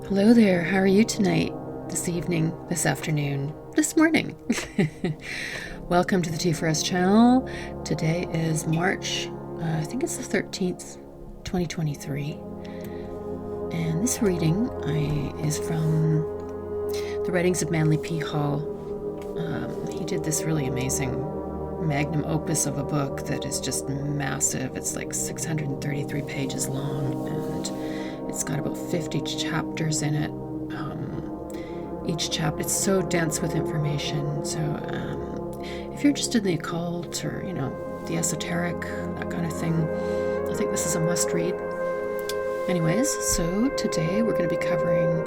Hello there, how are you tonight, this evening, this afternoon, this morning? Welcome to the T4S channel. Today is March, I think it's the 13th, 2023. And this reading is from the writings of Manly P. Hall. He did this really amazing magnum opus of a book that is just massive. It's like 633 pages long, and it's got about 50 chapters in it. Each chapter, it's so dense with information. So if you're interested in the occult or, the esoteric, that kind of thing, I think this is a must read. Anyways, so today we're going to be covering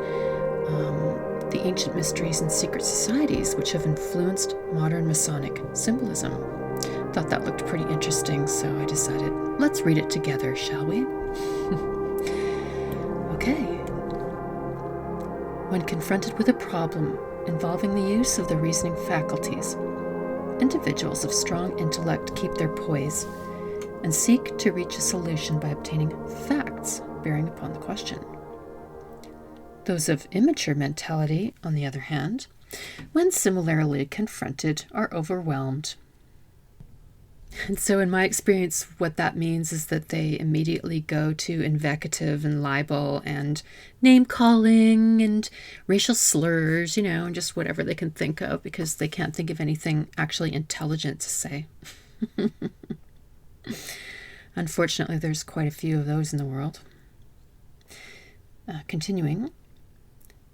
the ancient mysteries and secret societies which have influenced modern Masonic symbolism. Thought that looked pretty interesting, so I decided, let's read it together, shall we? Okay. When confronted with a problem involving the use of the reasoning faculties, individuals of strong intellect keep their poise and seek to reach a solution by obtaining facts bearing upon the question. Those of immature mentality, on the other hand, when similarly confronted, are overwhelmed. And so in my experience, what that means is that they immediately go to invective and libel and name-calling and racial slurs, and just whatever they can think of because they can't think of anything actually intelligent to say. Unfortunately, there's quite a few of those in the world. Continuing.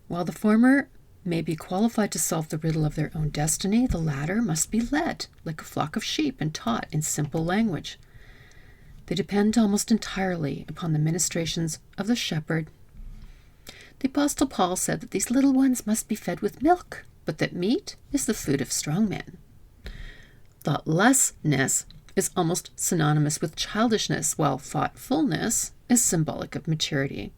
While the former may be qualified to solve the riddle of their own destiny, the latter must be led like a flock of sheep and taught in simple language. They depend almost entirely upon the ministrations of the shepherd. The Apostle Paul said that these little ones must be fed with milk, but that meat is the food of strong men. Thoughtlessness is almost synonymous with childishness, while thoughtfulness is symbolic of maturity.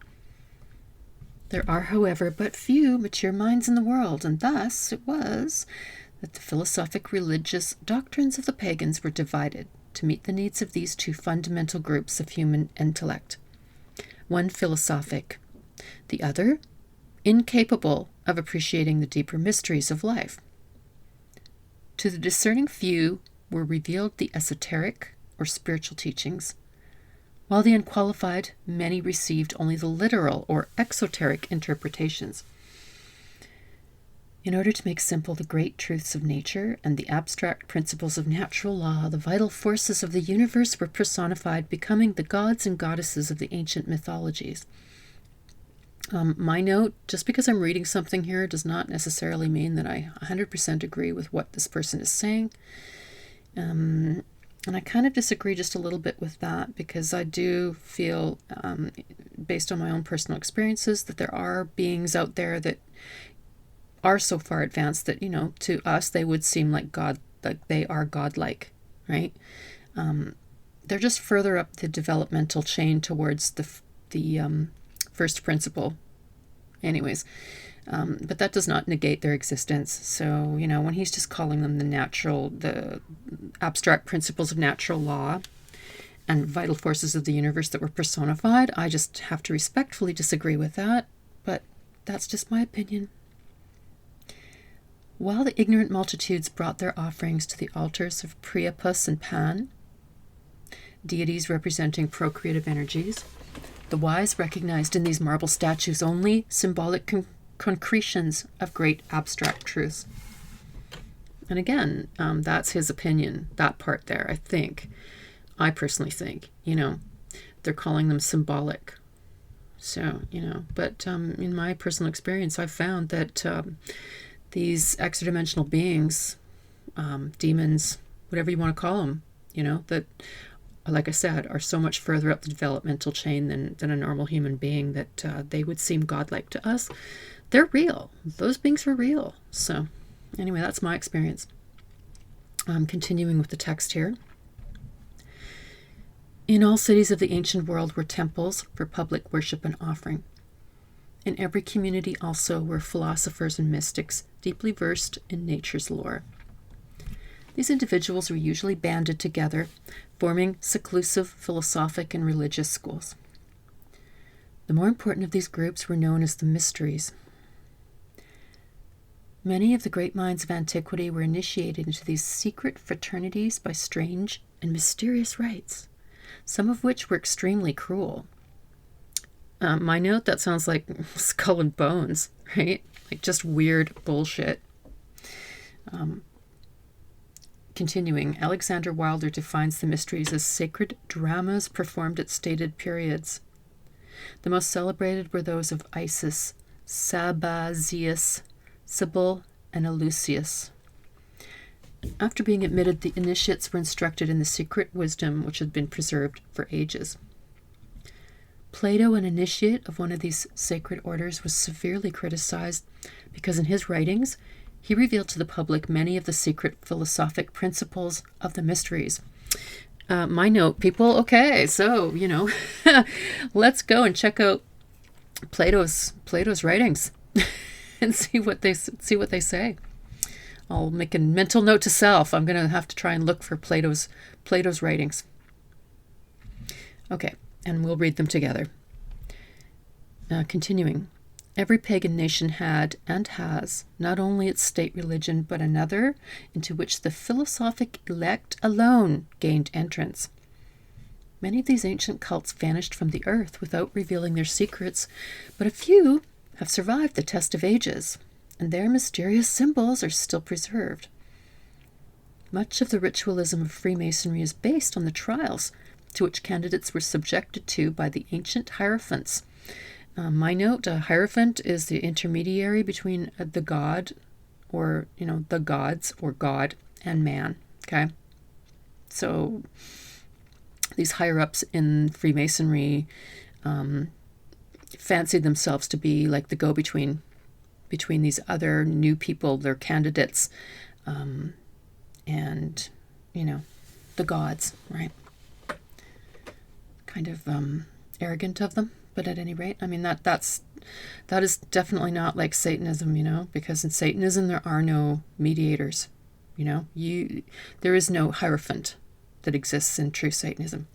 There are, however, but few mature minds in the world, and thus it was that the philosophic religious doctrines of the pagans were divided to meet the needs of these two fundamental groups of human intellect. One philosophic, the other incapable of appreciating the deeper mysteries of life. To the discerning few were revealed the esoteric or spiritual teachings, while the unqualified many received only the literal or exoteric interpretations. In order to make simple the great truths of nature and the abstract principles of natural law, the vital forces of the universe were personified, becoming the gods and goddesses of the ancient mythologies. My note, just because I'm reading something here does not necessarily mean that I 100% agree with what this person is saying. And I kind of disagree just a little bit with that, because I do feel, based on my own personal experiences, that there are beings out there that are so far advanced that, to us, they would seem like God, like they are godlike, right? They're just further up the developmental chain towards the first principle. Anyways, but that does not negate their existence. So, when he's just calling them the abstract principles of natural law and vital forces of the universe that were personified, I just have to respectfully disagree with that, but that's just my opinion. While the ignorant multitudes brought their offerings to the altars of Priapus and Pan, deities representing procreative energies, the wise recognized in these marble statues only symbolic concretions of great abstract truths. And again, that's his opinion, that part there, I think. I personally think, they're calling them symbolic. So, but in my personal experience, I've found that these extra-dimensional beings, demons, whatever you want to call them, that, like I said, are so much further up the developmental chain than a normal human being that they would seem godlike to us. They're real. Those beings are real. So anyway, that's my experience. Continuing with the text here. In all cities of the ancient world were temples for public worship and offering. In every community also were philosophers and mystics deeply versed in nature's lore. These individuals were usually banded together, forming seclusive philosophic and religious schools. The more important of these groups were known as the mysteries. Many of the great minds of antiquity were initiated into these secret fraternities by strange and mysterious rites, some of which were extremely cruel. My note, that sounds like Skull and Bones, right? Like just weird bullshit. Continuing, Alexander Wilder defines the mysteries as sacred dramas performed at stated periods. The most celebrated were those of Isis, Sabazius, Sibyl, and Eleusis. After being admitted, the initiates were instructed in the secret wisdom which had been preserved for ages. Plato, an initiate of one of these sacred orders, was severely criticized because in his writings he revealed to the public many of the secret philosophic principles of the mysteries. My note, people, okay, so, let's go and check out Plato's writings and see what they say. I'll make a mental note to self. I'm going to have to try and look for Plato's writings. Okay, and we'll read them together. Continuing. Every pagan nation had and has not only its state religion, but another into which the philosophic elect alone gained entrance. Many of these ancient cults vanished from the earth without revealing their secrets, but a few have survived the test of ages, and their mysterious symbols are still preserved. Much of the ritualism of Freemasonry is based on the trials to which candidates were subjected to by the ancient hierophants. My note, a hierophant is the intermediary between the god, or, the gods, or God, and man, okay? So these higher-ups in Freemasonry fancied themselves to be like the go-between between these other new people, their candidates, and, the gods, right? Kind of arrogant of them, but at any rate, I mean, that is definitely not like Satanism, because in Satanism there are no mediators, there is no hierophant that exists in true Satanism.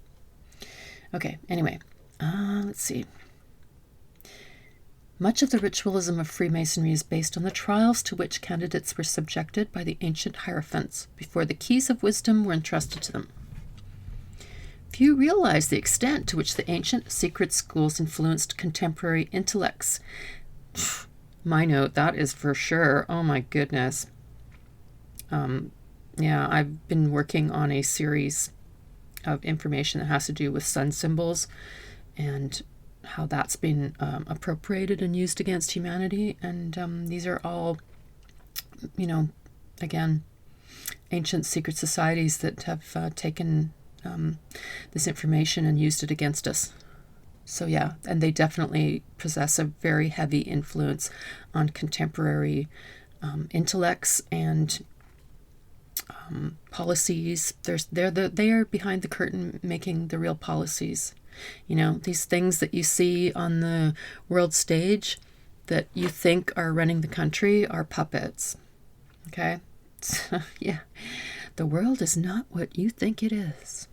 Okay, anyway, let's see. Much of the ritualism of Freemasonry is based on the trials to which candidates were subjected by the ancient hierophants before the keys of wisdom were entrusted to them. Few realize the extent to which the ancient secret schools influenced contemporary intellects. My note, that is for sure. Oh my goodness. Yeah, I've been working on a series of information that has to do with sun symbols and how that's been appropriated and used against humanity. And these are all, again, ancient secret societies that have taken this information and used it against us. So yeah, and they definitely possess a very heavy influence on contemporary intellects and policies. They are behind the curtain making the real policies. These things that you see on the world stage that you think are running the country are puppets. Okay? So, yeah. The world is not what you think it is.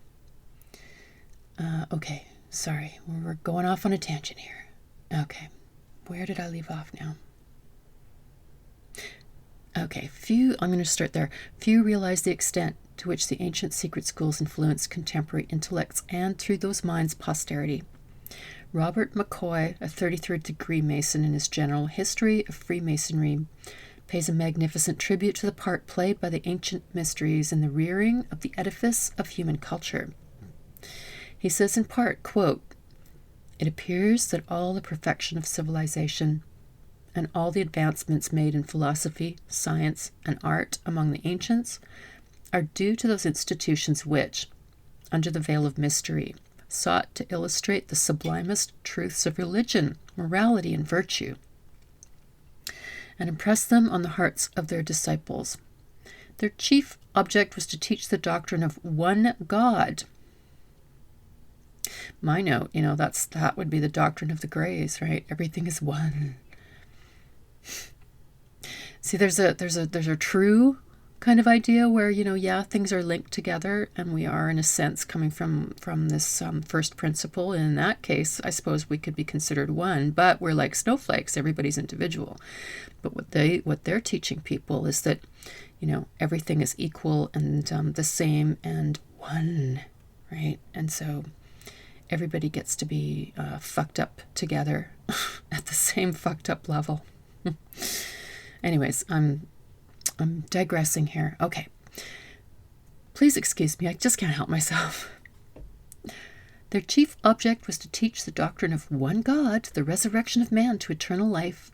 Okay. Sorry. We're going off on a tangent here. Okay. Where did I leave off now? Okay. I'm going to start there. Few realize the extent to which the ancient secret schools influenced contemporary intellects and, through those minds, posterity. Robert McCoy, a 33rd degree Mason, in his General History of Freemasonry, pays a magnificent tribute to the part played by the ancient mysteries in the rearing of the edifice of human culture. He says in part, quote, "It appears that all the perfection of civilization and all the advancements made in philosophy, science, and art among the ancients are due to those institutions which, under the veil of mystery, sought to illustrate the sublimest truths of religion, morality, and virtue, and impress them on the hearts of their disciples. Their chief object was to teach the doctrine of one God." My note, that would be the doctrine of the Greys, right? Everything is one. See, there's a true kind of idea where, yeah, things are linked together and we are in a sense coming from this first principle. And in that case, I suppose we could be considered one, but we're like snowflakes. Everybody's individual. But what they're teaching people is that, everything is equal and the same and one, right? And so everybody gets to be fucked up together at the same fucked up level. Anyways, I'm digressing here. Okay. Please excuse me, I just can't help myself. Their chief object was to teach the doctrine of one God, the resurrection of man to eternal life.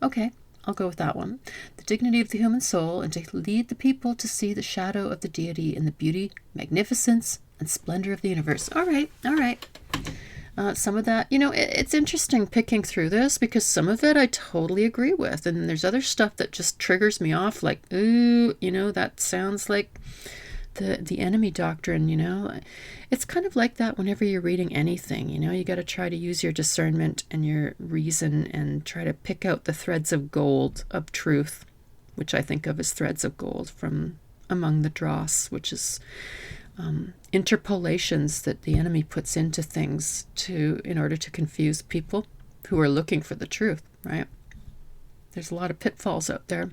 Okay, I'll go with that one. The dignity of the human soul, and to lead the people to see the shadow of the deity in the beauty, magnificence, and splendor of the universe. All right. Some of that, it's interesting picking through this because some of it I totally agree with. And there's other stuff that just triggers me off like, ooh, that sounds like the enemy doctrine, It's kind of like that whenever you're reading anything, you got to try to use your discernment and your reason and try to pick out the threads of gold of truth, which I think of as threads of gold from among the dross, which is interpolations that the enemy puts into things in order to confuse people who are looking for the truth, right? There's a lot of pitfalls out there.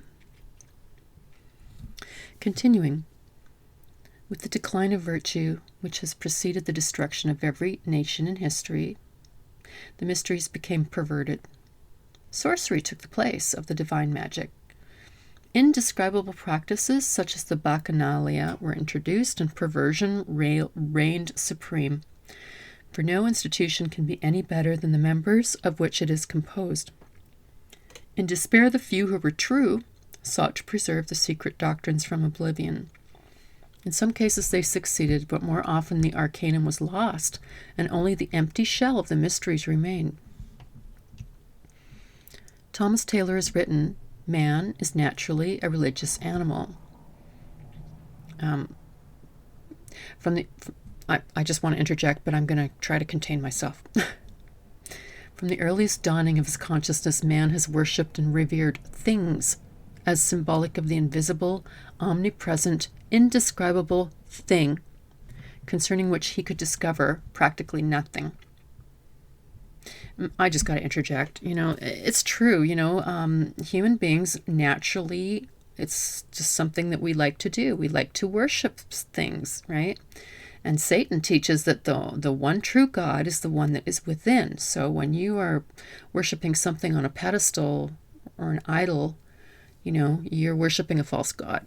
Continuing. With the decline of virtue, which has preceded the destruction of every nation in history, the mysteries became perverted. Sorcery took the place of the divine magic. Indescribable practices such as the bacchanalia were introduced and perversion reigned supreme, for no institution can be any better than the members of which it is composed. In despair, the few who were true sought to preserve the secret doctrines from oblivion. In some cases they succeeded, but more often the arcanum was lost, and only the empty shell of the mysteries remained. Thomas Taylor has written, "Man is naturally a religious animal." I just want to interject, but I'm going to try to contain myself. From the earliest dawning of his consciousness, man has worshipped and revered things as symbolic of the invisible, omnipresent, indescribable thing, concerning which he could discover practically nothing. I just got to interject. It's true. Human beings naturally, it's just something that we like to do. We like to worship things, right? And Satan teaches that the one true God is the one that is within. So when you are worshiping something on a pedestal or an idol, you're worshiping a false god,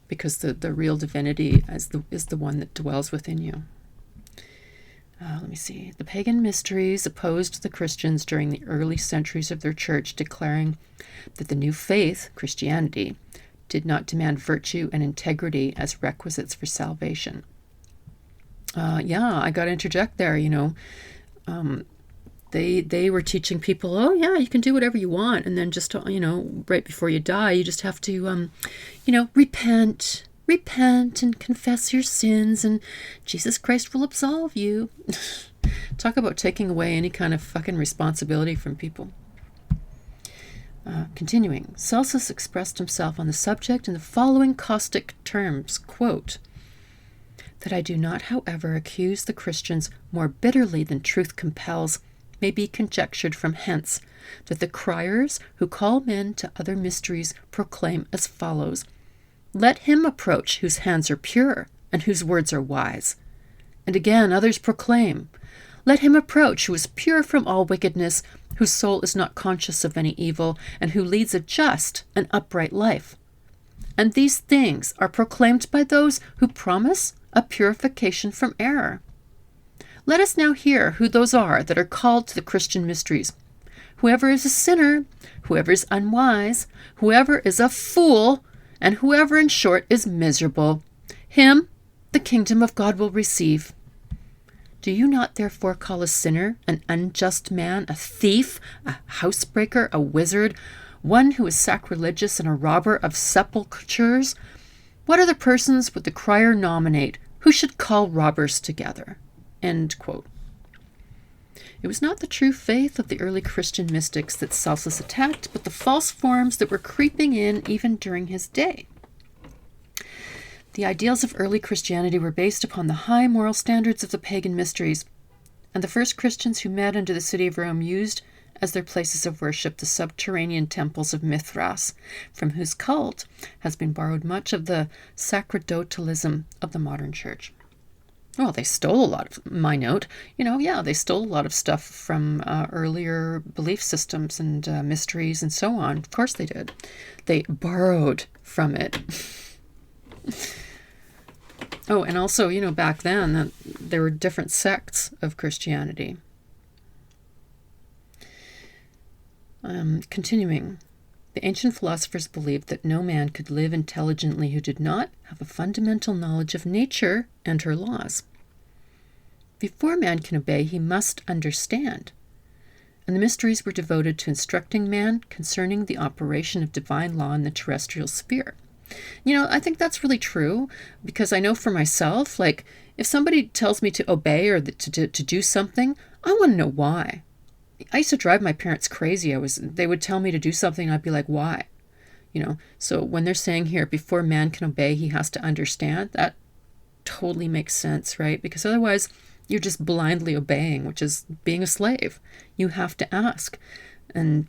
because the real divinity is the one that dwells within you. Let me see. The pagan mysteries opposed the Christians during the early centuries of their church, declaring that the new faith, Christianity, did not demand virtue and integrity as requisites for salvation. I got to interject there. They were teaching people, oh yeah, you can do whatever you want, and then just right before you die, you just have to repent and confess your sins, and Jesus Christ will absolve you. Talk about taking away any kind of fucking responsibility from people. Continuing, Celsus expressed himself on the subject in the following caustic terms, quote, "That I do not, however, accuse the Christians more bitterly than truth compels may be conjectured from hence, that the criers who call men to other mysteries proclaim as follows: Let him approach whose hands are pure and whose words are wise. And again others proclaim, Let him approach who is pure from all wickedness, whose soul is not conscious of any evil, and who leads a just and upright life. And these things are proclaimed by those who promise a purification from error. Let us now hear who those are that are called to the Christian mysteries. Whoever is a sinner, whoever is unwise, whoever is a fool, and whoever, in short, is miserable, him the kingdom of God will receive. Do you not therefore call a sinner, an unjust man, a thief, a housebreaker, a wizard, one who is sacrilegious and a robber of sepulchres? What are the persons would the crier nominate who should call robbers together?" End quote. It was not the true faith of the early Christian mystics that Celsus attacked, but the false forms that were creeping in even during his day. The ideals of early Christianity were based upon the high moral standards of the pagan mysteries, and the first Christians who met under the city of Rome used as their places of worship the subterranean temples of Mithras, from whose cult has been borrowed much of the sacerdotalism of the modern church. Well, they stole a lot of, my note, they stole a lot of stuff from earlier belief systems and mysteries and so on. Of course they did. They borrowed from it. Oh, and also, back then, there were different sects of Christianity. Continuing. The ancient philosophers believed that no man could live intelligently who did not have a fundamental knowledge of nature and her laws. Before man can obey, he must understand. And the mysteries were devoted to instructing man concerning the operation of divine law in the terrestrial sphere. I think that's really true, because I know for myself, like, if somebody tells me to obey or to do something, I want to know why. I used to drive my parents crazy. They would tell me to do something, and I'd be like, why? So when they're saying here, before man can obey, he has to understand, that totally makes sense, right? Because otherwise, you're just blindly obeying, which is being a slave. You have to ask. And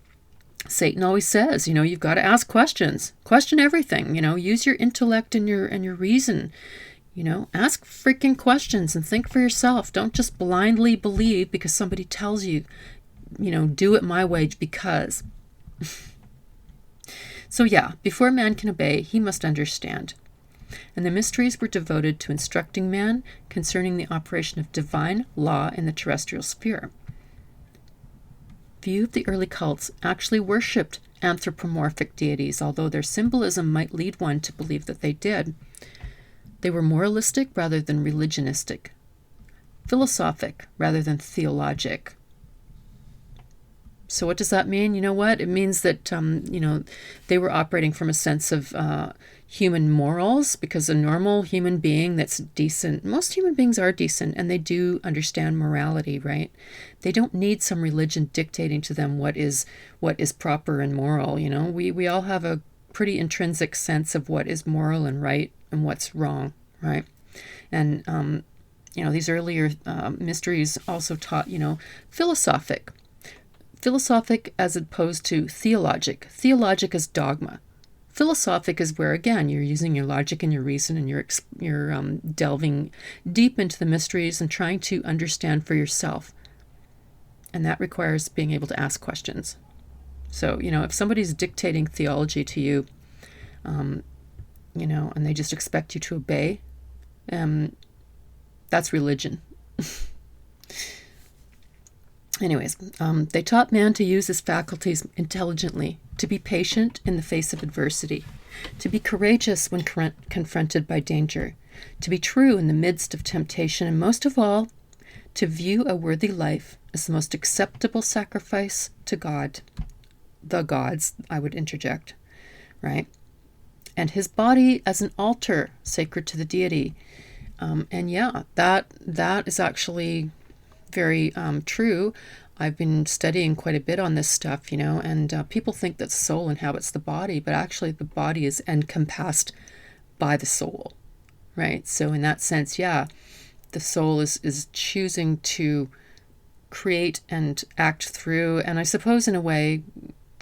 Satan always says, you've got to ask questions. Question everything, use your intellect and your reason. Ask freaking questions and think for yourself. Don't just blindly believe because somebody tells you, do it my way because. So yeah, before man can obey, he must understand. And the mysteries were devoted to instructing man concerning the operation of divine law in the terrestrial sphere. Few of the early cults actually worshipped anthropomorphic deities, although their symbolism might lead one to believe that they did. They were moralistic rather than religionistic, philosophic rather than theologic. So what does that mean? You know what? It means that, they were operating from a sense of human morals, because a normal human being that's decent, most human beings are decent, and they do understand morality, right? They don't need some religion dictating to them what is proper and moral, We all have a pretty intrinsic sense of what is moral and right and what's wrong, right? And, these earlier mysteries also taught, philosophic as opposed to theologic. Theologic is dogma. Philosophic is where, again, you're using your logic and your reason, and you're delving deep into the mysteries and trying to understand for yourself. And that requires being able to ask questions. So, if somebody's dictating theology to you, and they just expect you to obey, that's religion. Anyways, they taught man to use his faculties intelligently, to be patient in the face of adversity, to be courageous when confronted by danger, to be true in the midst of temptation, and most of all, to view a worthy life as the most acceptable sacrifice to God, the gods, I would interject, right? And his body as an altar sacred to the deity. That is actually very true. I've been studying quite a bit on this stuff, and people think that soul inhabits the body, but actually the body is encompassed by the soul, right? So in that sense, the soul is choosing to create and act through, and I suppose in a way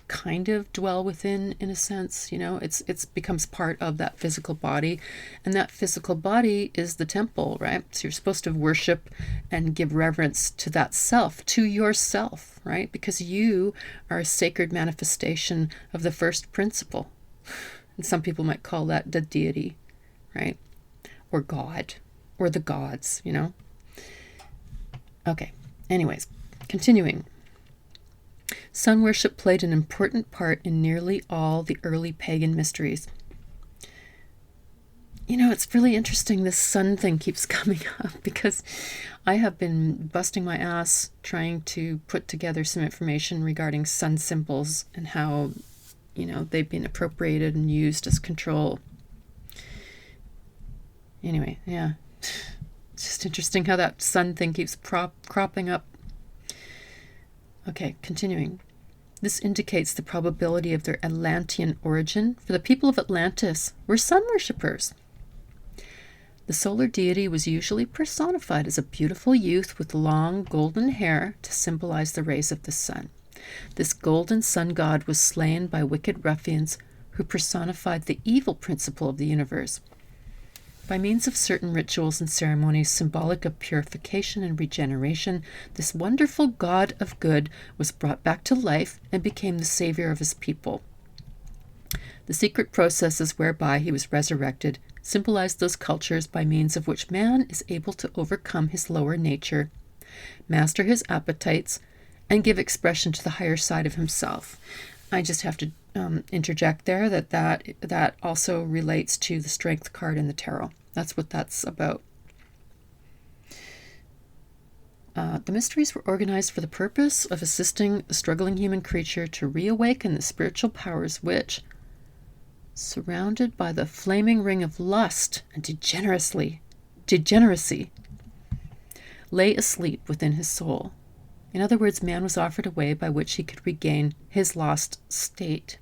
kind of dwell within, in a sense, it's becomes part of that physical body, and that physical body is the temple, right? So you're supposed to worship and give reverence to that self, to yourself, right? Because you are a sacred manifestation of the first principle. And some people might call that the deity, right? Or God, or the gods, Okay, anyways, continuing. Sun worship played an important part in nearly all the early pagan mysteries. It's really interesting this sun thing keeps coming up, because I have been busting my ass trying to put together some information regarding sun symbols and how, they've been appropriated and used as control. Anyway, yeah. It's just interesting how that sun thing keeps cropping up. Okay, continuing. This indicates the probability of their Atlantean origin, for the people of Atlantis were sun worshippers. The solar deity was usually personified as a beautiful youth with long golden hair to symbolize the rays of the sun. This golden sun god was slain by wicked ruffians who personified the evil principle of the universe. By means of certain rituals and ceremonies symbolic of purification and regeneration, this wonderful god of good was brought back to life and became the savior of his people. The secret processes whereby he was resurrected symbolized those cultures by means of which man is able to overcome his lower nature, master his appetites, and give expression to the higher side of himself. I just have to interject there that also relates to the strength card in the tarot. That's what that's about. The mysteries were organized for the purpose of assisting the struggling human creature to reawaken the spiritual powers which, surrounded by the flaming ring of lust and degeneracy, lay asleep within his soul. In other words, man was offered a way by which he could regain his lost state.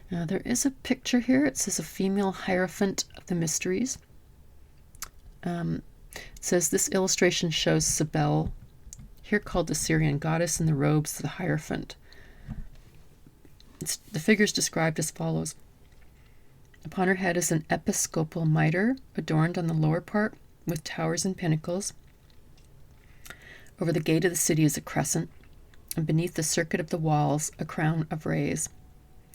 Now, there is a picture here. It says a female hierophant of the mysteries. It says this illustration shows Cybele, here called the Syrian goddess, in the robes of the hierophant. The figure is described as follows. Upon her head is an episcopal mitre, adorned on the lower part with towers and pinnacles. Over the gate of the city is a crescent, and beneath the circuit of the walls, a crown of rays.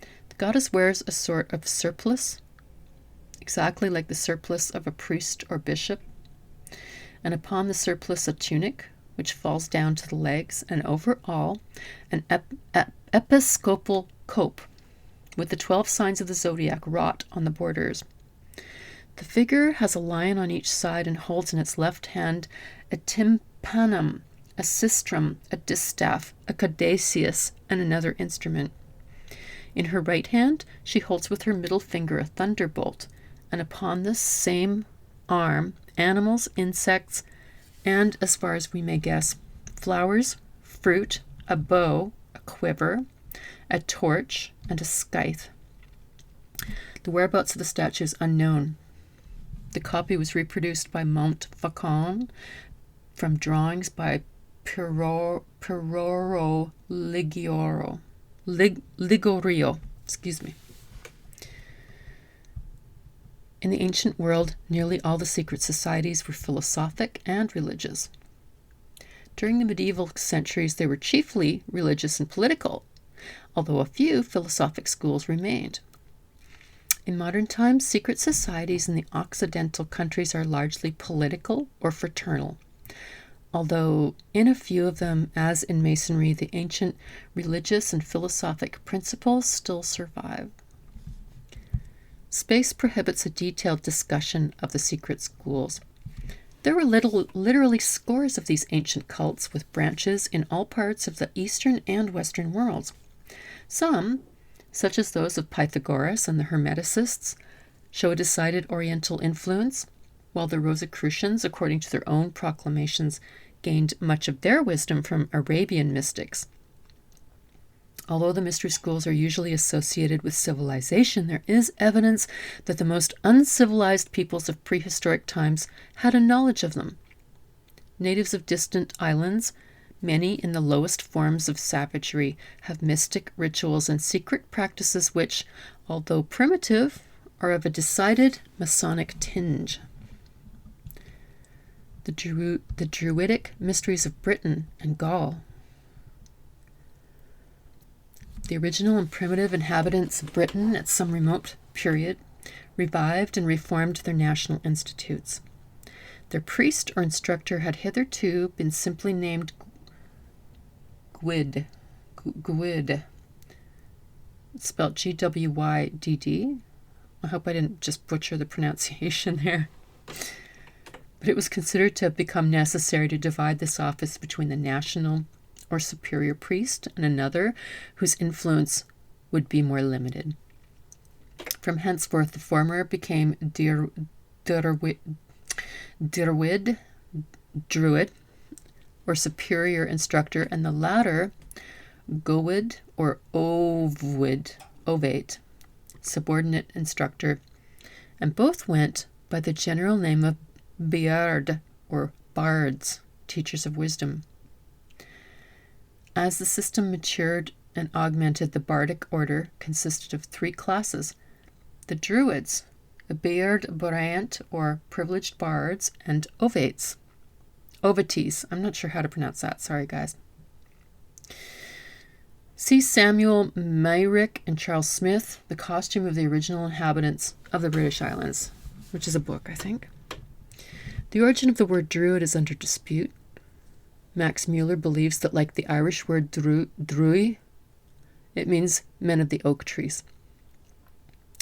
The goddess wears a sort of surplice, exactly like the surplice of a priest or bishop, and upon the surplice a tunic, which falls down to the legs, and over all an episcopal cope, with the 12 signs of the zodiac wrought on the borders. The figure has a lion on each side and holds in its left hand a tympanum, a sistrum, a distaff, a caduceus, and another instrument. In her right hand she holds with her middle finger a thunderbolt, and upon this same arm animals, insects, and, as far as we may guess, flowers, fruit, a bow, a quiver, a torch, and a scythe. The whereabouts of the statue is unknown. The copy was reproduced by Montfaucon from drawings by Ligorio. In the ancient world, nearly all the secret societies were philosophic and religious. During the medieval centuries, they were chiefly religious and political, although a few philosophic schools remained. In modern times, secret societies in the Occidental countries are largely political or fraternal, although in a few of them, as in Masonry, the ancient religious and philosophic principles still survive. Space prohibits a detailed discussion of the secret schools. There were literally scores of these ancient cults with branches in all parts of the Eastern and Western worlds. Some, such as those of Pythagoras and the Hermeticists, show a decided Oriental influence, while the Rosicrucians, according to their own proclamations, gained much of their wisdom from Arabian mystics. Although the mystery schools are usually associated with civilization, there is evidence that the most uncivilized peoples of prehistoric times had a knowledge of them. Natives of distant islands, many in the lowest forms of savagery, have mystic rituals and secret practices which, although primitive, are of a decided Masonic tinge. The Druidic mysteries of Britain and Gaul. The original and primitive inhabitants of Britain at some remote period revived and reformed their national institutes. Their priest or instructor had hitherto been simply named Gwydd, spelled G-W-Y-D-D. I hope I didn't just butcher the pronunciation there. But it was considered to have become necessary to divide this office between the national or superior priest and another whose influence would be more limited. From henceforth, the former became Druid, or superior instructor, and the latter Gowid or Ovate, subordinate instructor, and both went by the general name of Beard, or bards, teachers of wisdom. As the system matured and augmented, the bardic order consisted of 3 classes: the Druids, the Beard Brant, or privileged bards, and Ovates. Ovates. I'm not sure how to pronounce that. Sorry, guys. See Samuel Myrick and Charles Smith, The Costume of the Original Inhabitants of the British Islands, which is a book, I think. The origin of the word druid is under dispute. Max Mueller believes that, like the Irish word drui, it means men of the oak trees.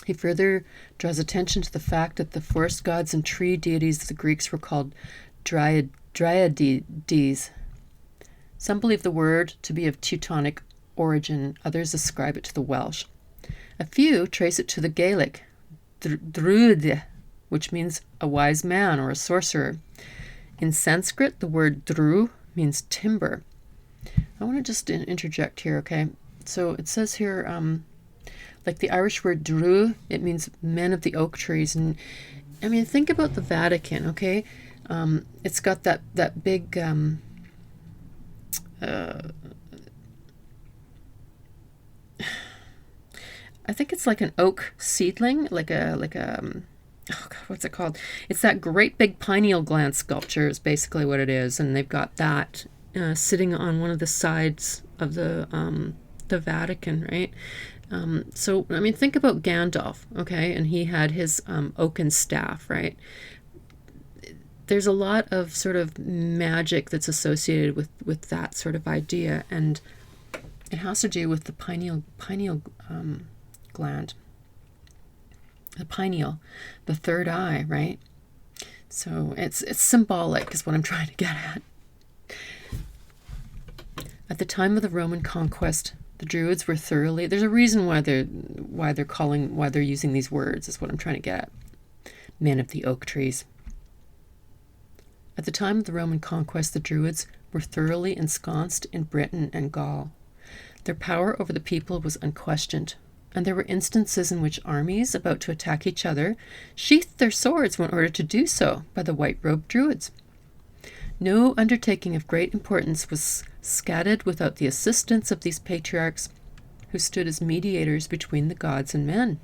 He further draws attention to the fact that the forest gods and tree deities of the Greeks were called Dryades. Some believe the word to be of Teutonic origin, others ascribe it to the Welsh. A few trace it to the Gaelic, druid, which means a wise man or a sorcerer. In Sanskrit, the word dru means timber. I want to just interject here, okay? So it says here, like the Irish word dru, it means men of the oak trees. And I mean, think about the Vatican, okay? It's got that big I think it's like an oak seedling, like a oh God, what's it called? It's that great big pineal gland sculpture is basically what it is, and they've got that sitting on one of the sides of the Vatican, right? So I mean, think about Gandalf, okay, and he had his oaken staff, right? There's a lot of sort of magic that's associated with that sort of idea, and it has to do with the pineal gland. The pineal, the third eye, right? So it's symbolic is what I'm trying to get at. At the time of the Roman conquest, the Druids were thoroughly, there's a reason why they're using these words, is what I'm trying to get at. Men of the oak trees. At the time of the Roman conquest, the Druids were thoroughly ensconced in Britain and Gaul. Their power over the people was unquestioned, and there were instances in which armies about to attack each other sheathed their swords when ordered to do so by the white-robed Druids. No undertaking of great importance was scattered without the assistance of these patriarchs, who stood as mediators between the gods and men.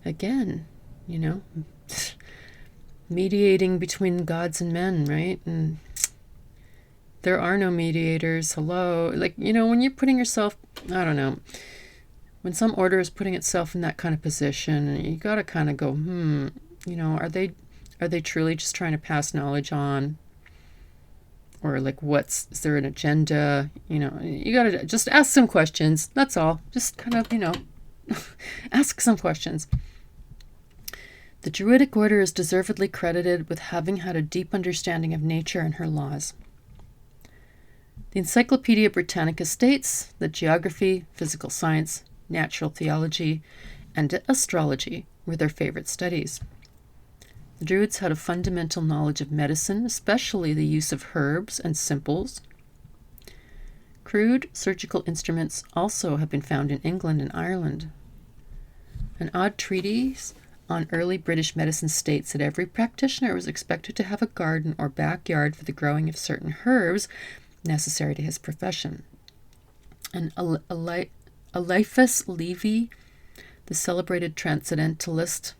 Again, mediating between gods and men, right? And there are no mediators. Hello. Like, when you're putting yourself, I don't know, when some order is putting itself in that kind of position, you got to kind of go, are they truly just trying to pass knowledge on? Or like, is there an agenda? You got to just ask some questions. That's all. Just kind of, ask some questions. The Druidic order is deservedly credited with having had a deep understanding of nature and her laws. The Encyclopedia Britannica states that geography, physical science, natural theology, and astrology were their favorite studies. The Druids had a fundamental knowledge of medicine, especially the use of herbs and simples. Crude surgical instruments also have been found in England and Ireland. An odd treatise on early British medicine states that every practitioner was expected to have a garden or backyard for the growing of certain herbs necessary to his profession. And Eliphas Levi, the celebrated transcendentalist,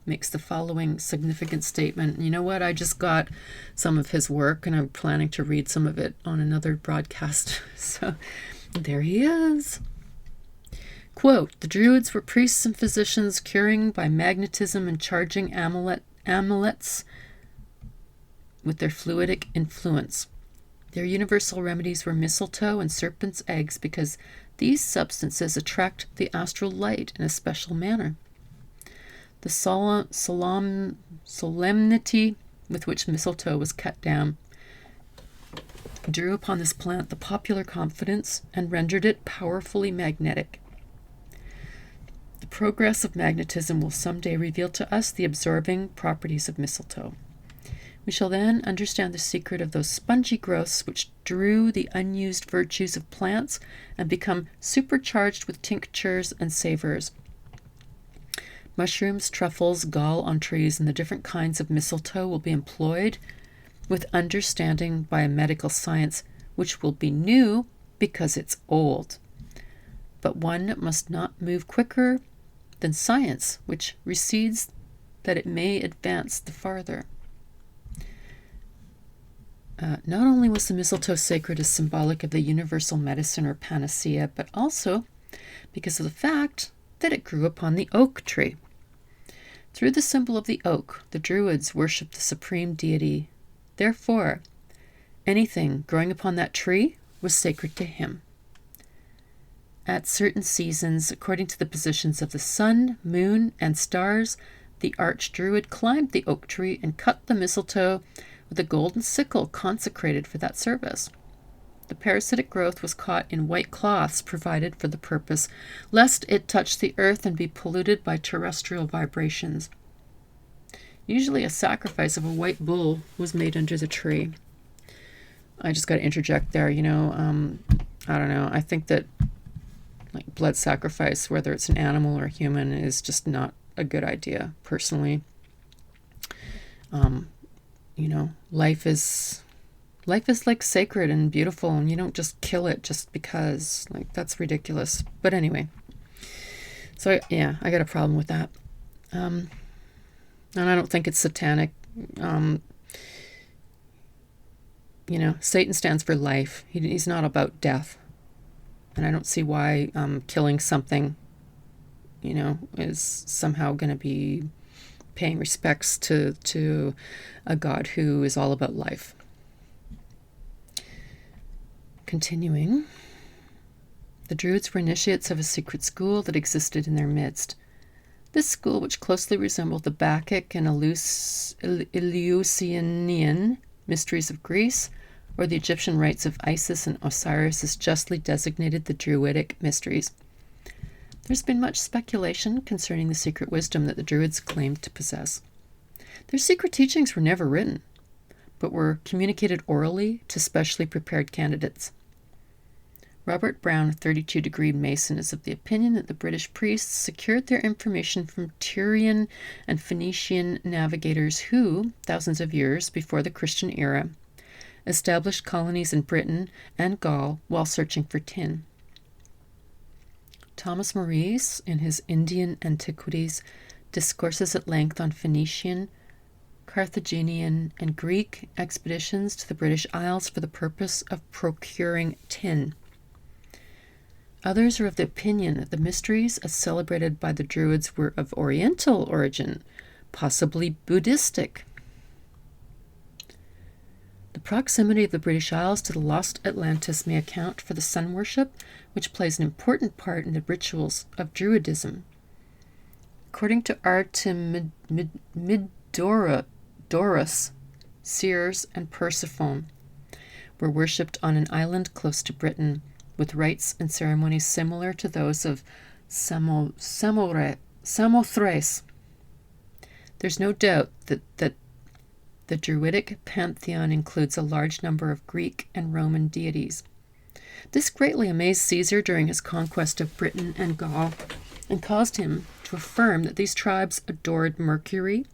makes the following significant statement. You know what? I just got some of his work, and I'm planning to read some of it on another broadcast. So there he is. Quote, the Druids were priests and physicians curing by magnetism and charging amulets with their fluidic influence. Their universal remedies were mistletoe and serpent's eggs because these substances attract the astral light in a special manner. The solemnity with which mistletoe was cut down drew upon this plant the popular confidence and rendered it powerfully magnetic. The progress of magnetism will someday reveal to us the absorbing properties of mistletoe. We shall then understand the secret of those spongy growths which drew the unused virtues of plants and become supercharged with tinctures and savors. Mushrooms, truffles, gall on trees, and the different kinds of mistletoe will be employed with understanding by a medical science which will be new because it's old. But one must not move quicker than science, which recedes that it may advance the farther. Not only was the mistletoe sacred as symbolic of the universal medicine or panacea, but also because of the fact that it grew upon the oak tree. Through the symbol of the oak, the Druids worshipped the supreme deity. Therefore, anything growing upon that tree was sacred to him. At certain seasons, according to the positions of the sun, moon, and stars, the archdruid climbed the oak tree and cut the mistletoe with a golden sickle consecrated for that service. The parasitic growth was caught in white cloths provided for the purpose, lest it touch the earth and be polluted by terrestrial vibrations. Usually a sacrifice of a white bull was made under the tree. I just got to interject there, I don't know. I think that like blood sacrifice, whether it's an animal or a human, is just not a good idea, personally. Life is like sacred and beautiful, and you don't just kill it just because. Like, that's ridiculous. But anyway, so I got a problem with that. And I don't think it's satanic. Satan stands for life. He's not about death. And I don't see why killing something, is somehow going to be paying respects to a God who is all about life. Continuing, the Druids were initiates of a secret school that existed in their midst. This school, which closely resembled the Bacchic and Eleusinian mysteries of Greece, or the Egyptian rites of Isis and Osiris, is justly designated the Druidic mysteries. There's been much speculation concerning the secret wisdom that the Druids claimed to possess. Their secret teachings were never written, but were communicated orally to specially prepared candidates. Robert Brown, a 32-degree Mason, is of the opinion that the British priests secured their information from Tyrian and Phoenician navigators who, thousands of years before the Christian era, established colonies in Britain and Gaul while searching for tin. Thomas Maurice, in his Indian Antiquities, discourses at length on Phoenician, Carthaginian, and Greek expeditions to the British Isles for the purpose of procuring tin. Others are of the opinion that the mysteries as celebrated by the Druids were of Oriental origin, possibly Buddhistic. The proximity of the British Isles to the lost Atlantis may account for the sun worship, which plays an important part in the rituals of Druidism. According to Artemidorus, Ceres and Persephone were worshipped on an island close to Britain, with rites and ceremonies similar to those of Samothrace. There's no doubt that the Druidic pantheon includes a large number of Greek and Roman deities. This greatly amazed Caesar during his conquest of Britain and Gaul, and caused him to affirm that these tribes adored Mercury,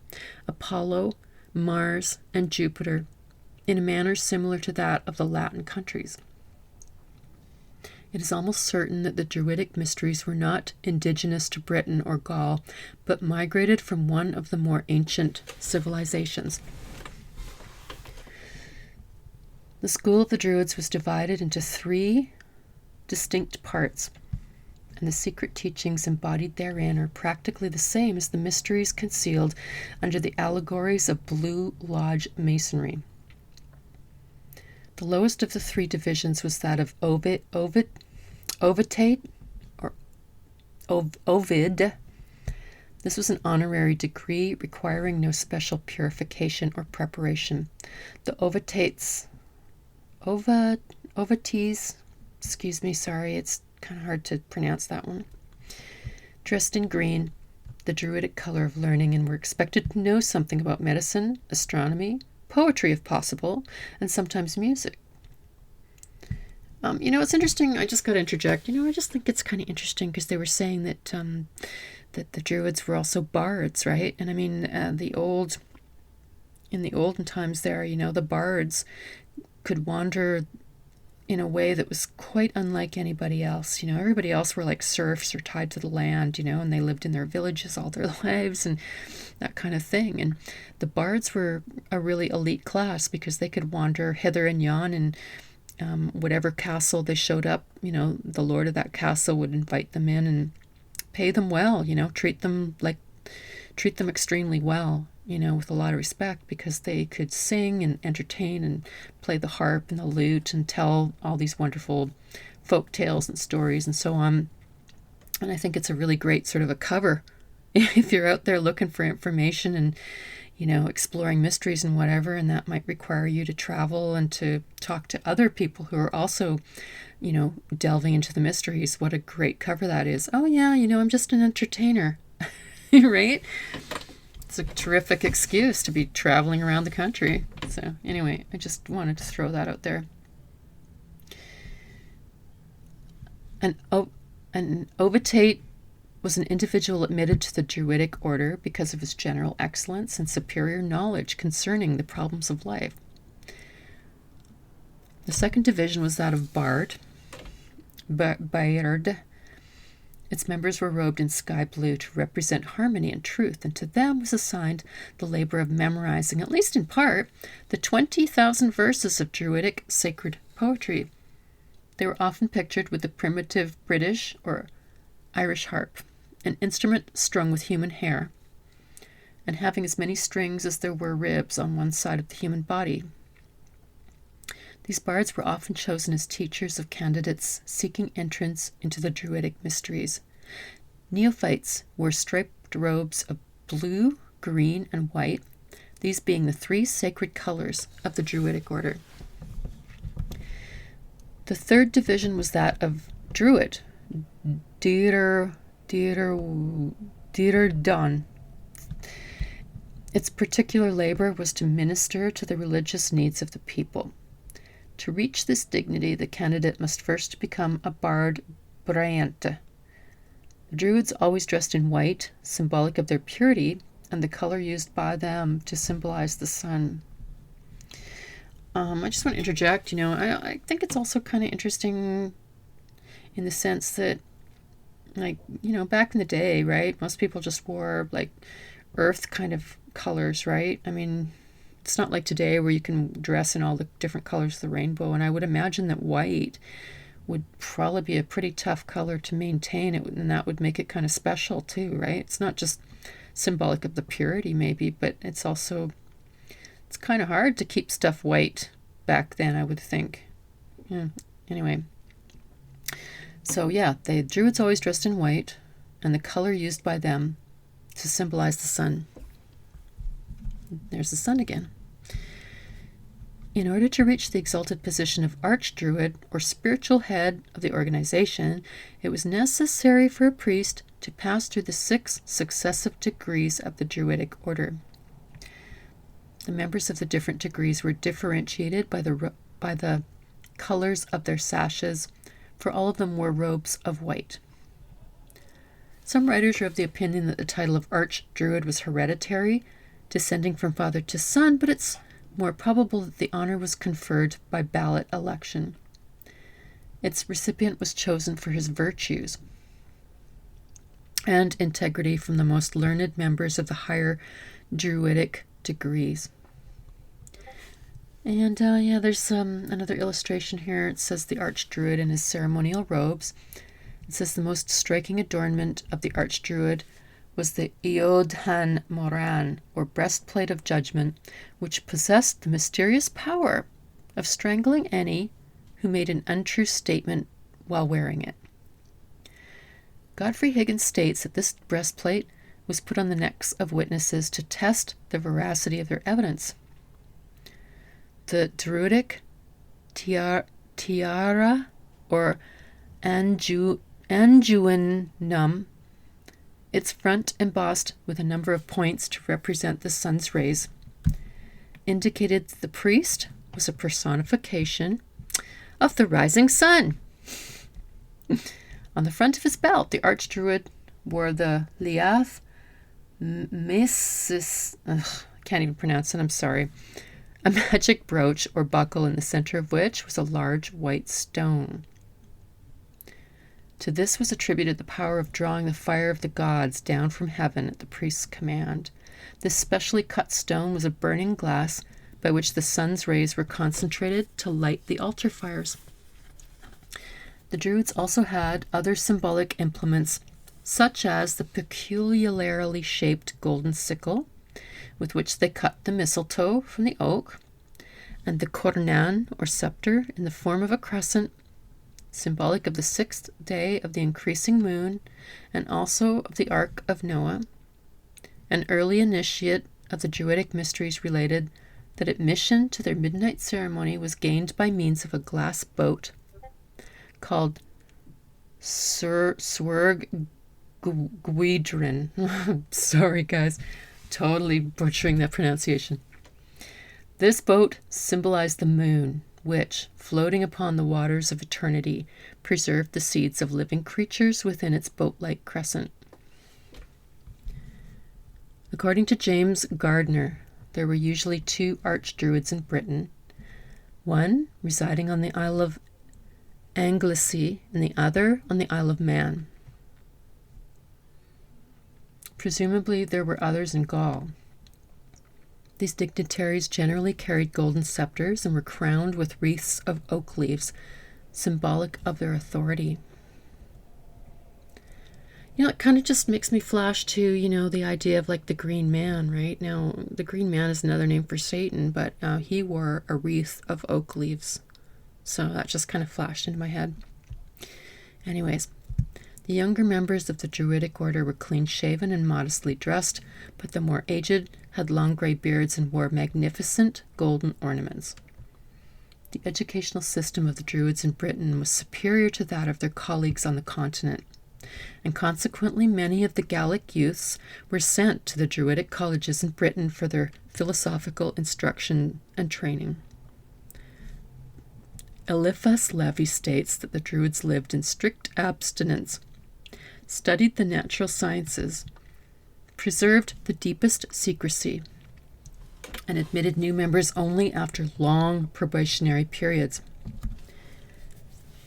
Apollo, Mars, and Jupiter in a manner similar to that of the Latin countries. It is almost certain that the Druidic mysteries were not indigenous to Britain or Gaul, but migrated from one of the more ancient civilizations. The school of the Druids was divided into 3 distinct parts, and the secret teachings embodied therein are practically the same as the mysteries concealed under the allegories of Blue Lodge masonry. The lowest of the 3 divisions was that of Ovid. This was an honorary degree requiring no special purification or preparation. The Ovites, it's kind of hard to pronounce that one, dressed in green, the Druidic color of learning, and were expected to know something about medicine, astronomy, poetry if possible, and sometimes music. It's interesting. I just got to interject. I just think it's kind of interesting because they were saying that that the Druids were also bards, right? And I mean, in the olden times there, the bards could wander in a way that was quite unlike anybody else. Everybody else were like serfs or tied to the land, and they lived in their villages all their lives and that kind of thing. And the bards were a really elite class because they could wander hither and yon, and whatever castle they showed up, the lord of that castle would invite them in and pay them well, treat them extremely well, with a lot of respect, because they could sing and entertain and play the harp and the lute and tell all these wonderful folk tales and stories and so on. And I think it's a really great sort of a cover if you're out there looking for information and, exploring mysteries and whatever, and that might require you to travel and to talk to other people who are also, delving into the mysteries. What a great cover that is. Oh yeah, I'm just an entertainer, right? It's a terrific excuse to be traveling around the country. So anyway, I just wanted to throw that out there. An ovitate was an individual admitted to the Druidic order because of his general excellence and superior knowledge concerning the problems of life. The second division was that of Bard. Baird. Its members were robed in sky blue to represent harmony and truth, and to them was assigned the labor of memorizing, at least in part, the 20,000 verses of Druidic sacred poetry. They were often pictured with the primitive British or Irish harp, an instrument strung with human hair, and having as many strings as there were ribs on one side of the human body. These bards were often chosen as teachers of candidates seeking entrance into the Druidic mysteries. Neophytes wore striped robes of blue, green, and white, these being the three sacred colors of the Druidic order. The third division was that of Druid, Dyrdan. Its particular labor was to minister to the religious needs of the people. To reach this dignity, the candidate must first become a bard Bryante. The Druids always dressed in white, symbolic of their purity, and the color used by them to symbolize the sun. I just want to interject, I think it's also kind of interesting in the sense that, back in the day, right, most people just wore, earth kind of colors, right? I mean, it's not like today where you can dress in all the different colors of the rainbow, and I would imagine that white would probably be a pretty tough color to maintain, and that would make it kind of special too, right? It's not just symbolic of the purity maybe, but it's kind of hard to keep stuff white back then, I would think. Yeah. Anyway, so yeah, the Druids always dressed in white, and the color used by them to symbolize the sun. There's the sun again. In order to reach the exalted position of Archdruid, or spiritual head of the organization, it was necessary for a priest to pass through the 6 successive degrees of the Druidic order. The members of the different degrees were differentiated by the colors of their sashes, for all of them wore robes of white. Some writers are of the opinion that the title of Archdruid was hereditary, descending from father to son, but it's more probable that the honor was conferred by ballot election. Its recipient was chosen for his virtues and integrity from the most learned members of the higher Druidic degrees. And there's another illustration here. It says the Archdruid in his ceremonial robes. It says the most striking adornment of the Archdruid was the Eodhan Moran, or breastplate of judgment, which possessed the mysterious power of strangling any who made an untrue statement while wearing it. Godfrey Higgins states that this breastplate was put on the necks of witnesses to test the veracity of their evidence. The Druidic tiara, or anguinum, its front embossed with a number of points to represent the sun's rays, indicated that the priest was a personification of the rising sun. On the front of his belt, the Archdruid wore the Liath Mesis, I can't even pronounce it, I'm sorry, a magic brooch or buckle in the center of which was a large white stone. To this was attributed the power of drawing the fire of the gods down from heaven at the priest's command. This specially cut stone was a burning glass by which the sun's rays were concentrated to light the altar fires. The Druids also had other symbolic implements, such as the peculiarly shaped golden sickle, with which they cut the mistletoe from the oak, and the cornan, or scepter, in the form of a crescent, symbolic of the 6th day of the increasing moon, and also of the Ark of Noah. An early initiate of the Druidic mysteries related that admission to their midnight ceremony was gained by means of a glass boat called Swerg Gwydrin. Sorry, guys. Totally butchering that pronunciation. This boat symbolized the moon, which, floating upon the waters of eternity, preserved the seeds of living creatures within its boat-like crescent. According to James Gardner, there were usually 2 archdruids in Britain, one residing on the Isle of Anglesey and the other on the Isle of Man. Presumably there were others in Gaul. These dignitaries generally carried golden scepters and were crowned with wreaths of oak leaves, symbolic of their authority. It kind of just makes me flash to, the idea of like the Green Man, right? Now, the Green Man is another name for Satan, but he wore a wreath of oak leaves. So that just kind of flashed into my head. Anyways, the younger members of the Druidic order were clean-shaven and modestly dressed, but the more aged had long gray beards and wore magnificent golden ornaments. The educational system of the Druids in Britain was superior to that of their colleagues on the continent, and consequently many of the Gallic youths were sent to the Druidic colleges in Britain for their philosophical instruction and training. Eliphas Levi states that the Druids lived in strict abstinence, studied the natural sciences, preserved the deepest secrecy, and admitted new members only after long probationary periods.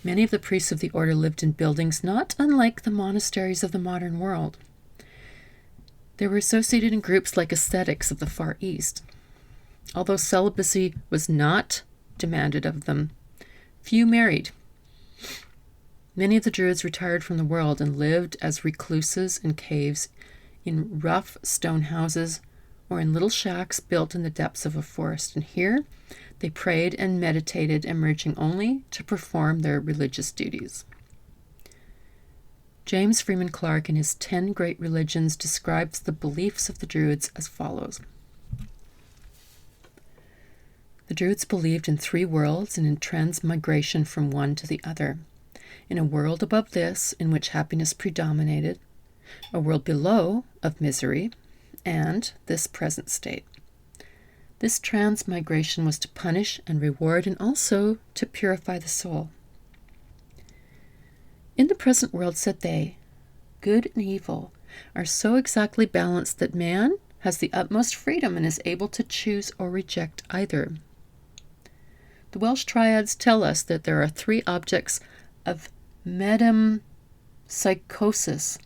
Many of the priests of the order lived in buildings not unlike the monasteries of the modern world. They were associated in groups like ascetics of the Far East. Although celibacy was not demanded of them, few married. Many of the Druids retired from the world and lived as recluses in caves, in rough stone houses, or in little shacks built in the depths of a forest. And here they prayed and meditated, emerging only to perform their religious duties. James Freeman Clarke, in his 10 Great Religions, describes the beliefs of the Druids as follows. The Druids believed in 3 worlds and in transmigration from one to the other. In a world above this, in which happiness predominated, a world below of misery, and this present state. This transmigration was to punish and reward, and also to purify the soul. In the present world, said they, good and evil are so exactly balanced that man has the utmost freedom and is able to choose or reject either. The Welsh triads tell us that there are 3 objects of metempsychosis: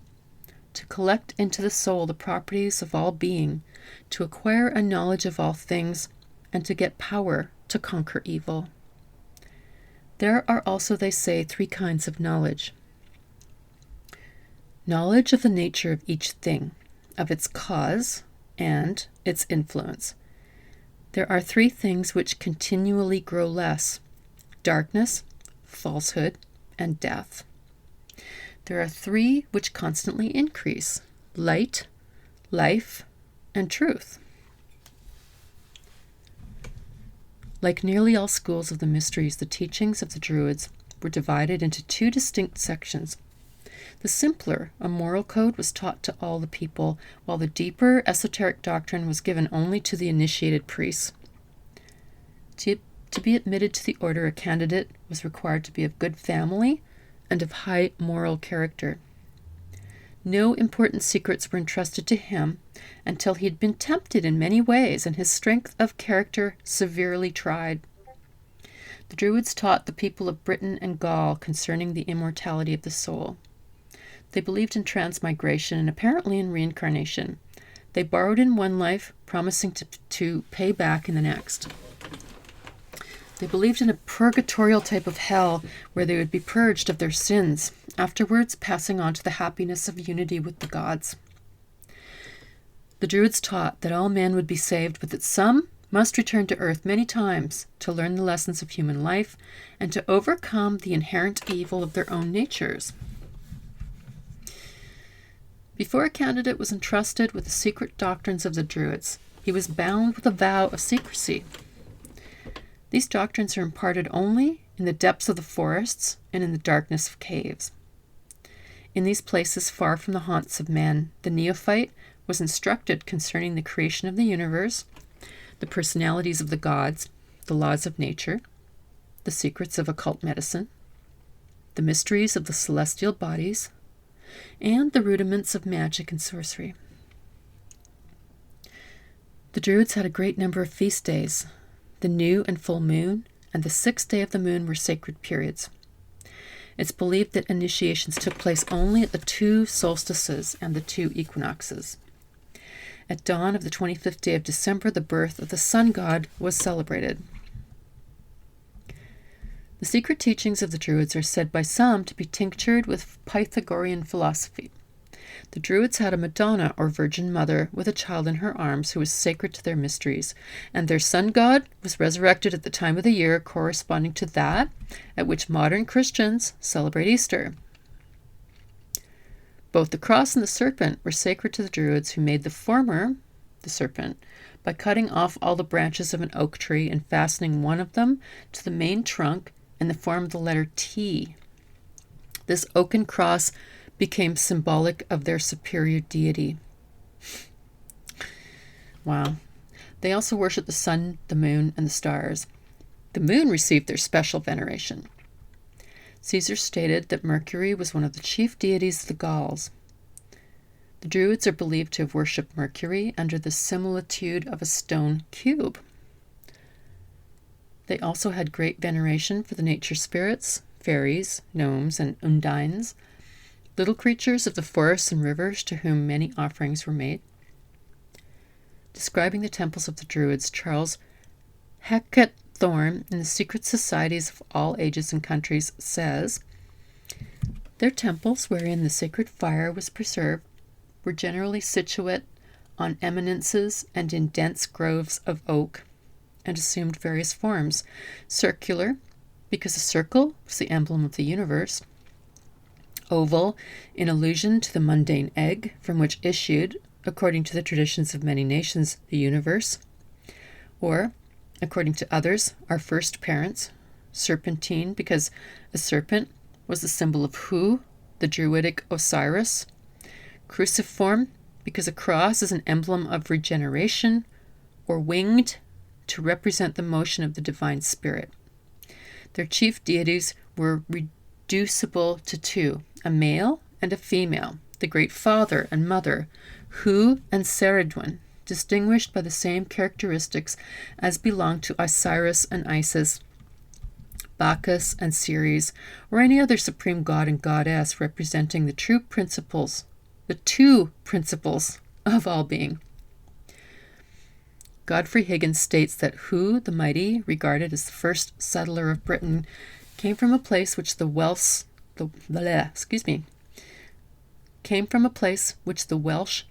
to collect into the soul the properties of all being, to acquire a knowledge of all things, and to get power to conquer evil. There are also, they say, 3 kinds of knowledge. Knowledge of the nature of each thing, of its cause, and its influence. There are 3 things which continually grow less: darkness, falsehood, and death. There are 3 which constantly increase: light, life, and truth. Like nearly all schools of the mysteries, the teachings of the Druids were divided into 2 distinct sections. The simpler, a moral code, was taught to all the people, while the deeper esoteric doctrine was given only to the initiated priests. To be admitted to the order, a candidate was required to be of good family and of high moral character. No important secrets were entrusted to him until he had been tempted in many ways and his strength of character severely tried. The Druids taught the people of Britain and Gaul concerning the immortality of the soul. They believed in transmigration and apparently in reincarnation. They borrowed in one life, promising to pay back in the next. They believed in a purgatorial type of hell where they would be purged of their sins, afterwards passing on to the happiness of unity with the gods. The Druids taught that all men would be saved, but that some must return to earth many times to learn the lessons of human life and to overcome the inherent evil of their own natures. Before a candidate was entrusted with the secret doctrines of the Druids, he was bound with a vow of secrecy. These doctrines are imparted only in the depths of the forests and in the darkness of caves. In these places far from the haunts of men, the neophyte was instructed concerning the creation of the universe, the personalities of the gods, the laws of nature, the secrets of occult medicine, the mysteries of the celestial bodies, and the rudiments of magic and sorcery. The Druids had a great number of feast days. The new and full moon and the 6th day of the moon were sacred periods. It's believed that initiations took place only at the 2 solstices and the 2 equinoxes. At dawn of the 25th day of December, the birth of the sun god was celebrated. The secret teachings of the Druids are said by some to be tinctured with Pythagorean philosophy. The Druids had a Madonna or Virgin Mother with a child in her arms who was sacred to their mysteries, and their sun god was resurrected at the time of the year corresponding to that at which modern Christians celebrate Easter. Both the cross and the serpent were sacred to the Druids, who made the former, the serpent, by cutting off all the branches of an oak tree and fastening one of them to the main trunk in the form of the letter T. This oaken cross became symbolic of their superior deity. Wow. They also worshiped the sun, the moon, and the stars. The moon received their special veneration. Caesar stated that Mercury was one of the chief deities of the Gauls. The Druids are believed to have worshipped Mercury under the similitude of a stone cube. They also had great veneration for the nature spirits, fairies, gnomes, and undines, little creatures of the forests and rivers to whom many offerings were made. Describing the temples of the Druids, Charles Hackett Thorne, in the Secret Societies of All Ages and Countries, says, "Their temples, wherein the sacred fire was preserved, were generally situate on eminences and in dense groves of oak, and assumed various forms: circular, because a circle was the emblem of the universe; oval, in allusion to the mundane egg from which issued, according to the traditions of many nations, the universe; or, according to others, our first parents; serpentine, because a serpent was the symbol of Hu, the Druidic Osiris; cruciform, because a cross is an emblem of regeneration; or winged, to represent the motion of the divine spirit. Their chief deities were reducible to 2, a male and a female, the great father and mother, Hu and Ceridwen, distinguished by the same characteristics as belong to Osiris and Isis, Bacchus and Ceres, or any other supreme god and goddess, representing the 2 principles of all being. Godfrey Higgins states that Hu the Mighty, regarded as the first settler of Britain, came from a place which the Welsh